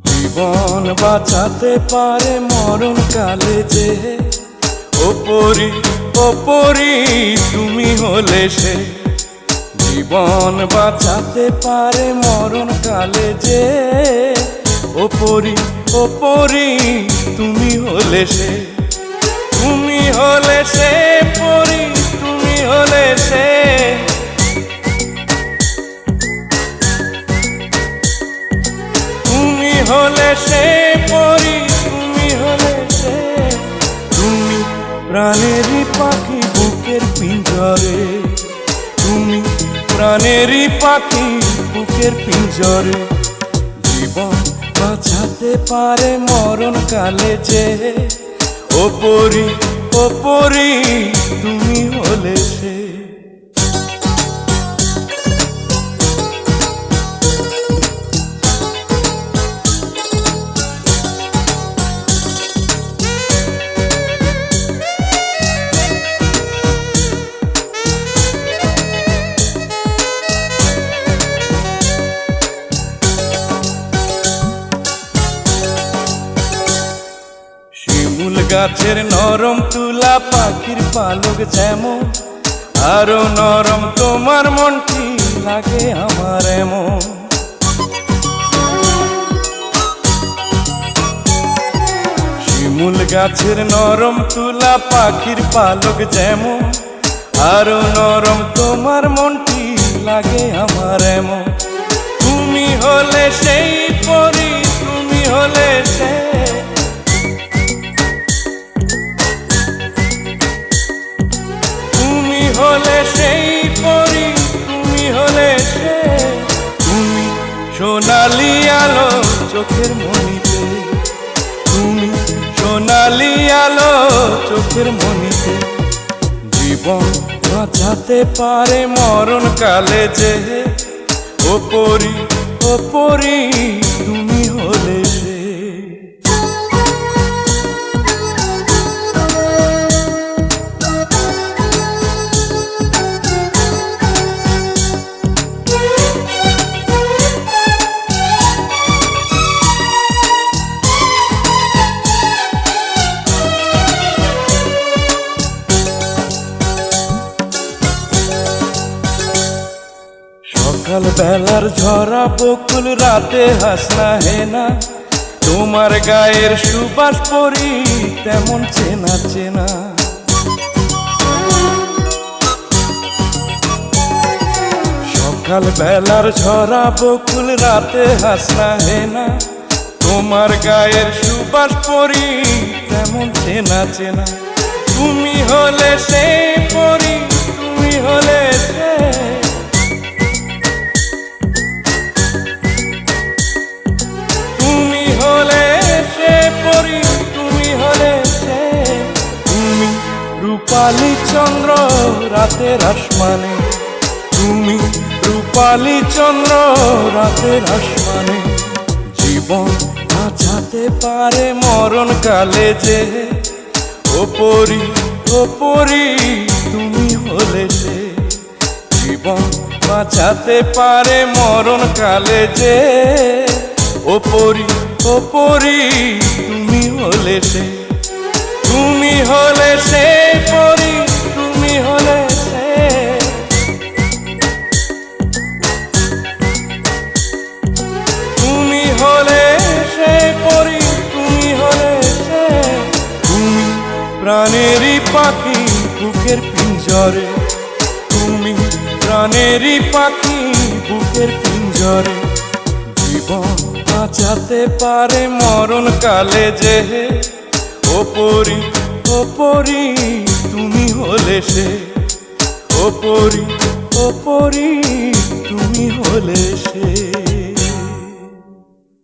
জীবন বাঁচাতে পারে মরণ কালে যে, ওপরি ওপরি তুমি হলে সে। জীবন বাঁচাতে পারে মরণ কালে যে, ওপরি ওপরি তুমি হলে সে। তুমি হলে সে পরি, তুমি হলে সে। তুমি হলে সে পরি, তুমি হলে সে। তুমি প্রাণেরই পাখি বুকের পিঞ্জরে, তুমি প্রাণেরই পাখি বুকের পিঞ্জরে। জীবন বাঁচাতে পারে মরণ কালে যে, ওপরি ওপরি তুমি হলে সে। শিমুল গাছের নরম তুলা পাখির পালক যেমন, আরো নরম তোমার মনটি লাগে আমার এমন। শিমুল গাছের নরম তুলা পাখির পালক যেমন, আরো নরম তোমার মনটি লাগে আমার এমন। তুমি হলে সেই পরি, তুমি হলে সে। তুমি হলে সেই পরি, তুমি হলে সে। তুমি সোনালি আলো চোখের মনিতে, তুমি সোনালি আলো চোখের মনিতে। জীবন বাঁচাতে পারে মরণ কালে যে, ওপরি ওপরি তুমি হলে সে। সকাল বেলার ঝরা বকুল রাতে হাসনা হেনা, তোমার গায়ের সুবাস পরি তেমন চেনা চেনা। সকাল বেলার ঝরা বকুল রাতে হাসনা হেনা, তোমার গায়ের সুবাস পরি তেমন চেনা চেনা। তুমি হলে সে পরি, তুমি হলে সে। তুমি হলে সে পরি, তুমি হলে সে। তুমি রূপালী চন্দ্র রাতের আসমানে, তুমি রূপালী চন্দ্র রাতের আসমানে। জীবন বাঁচাতে পারে মরণ কালে যে, ওপরি ওপরি তুমি হলে সে। জীবন বাঁচাতে পারে মরণ কালে যে, ওপরি ওপরি তুমি হলে সে। তুমি হলে সে পরি, তুমি হলে সে। তুমি হলে সে পরি, তুমি হলে সে। তুমি প্রাণেরই পাখি বুকের পিঞ্জরে, তুমি প্রাণেরই পাখি বুকের পিঞ্জরে। জীবন বাঁচাতে পারে মরণ কালে যে, ওপরি ওপরি তুমি হলে সে। ওপরি ওপরি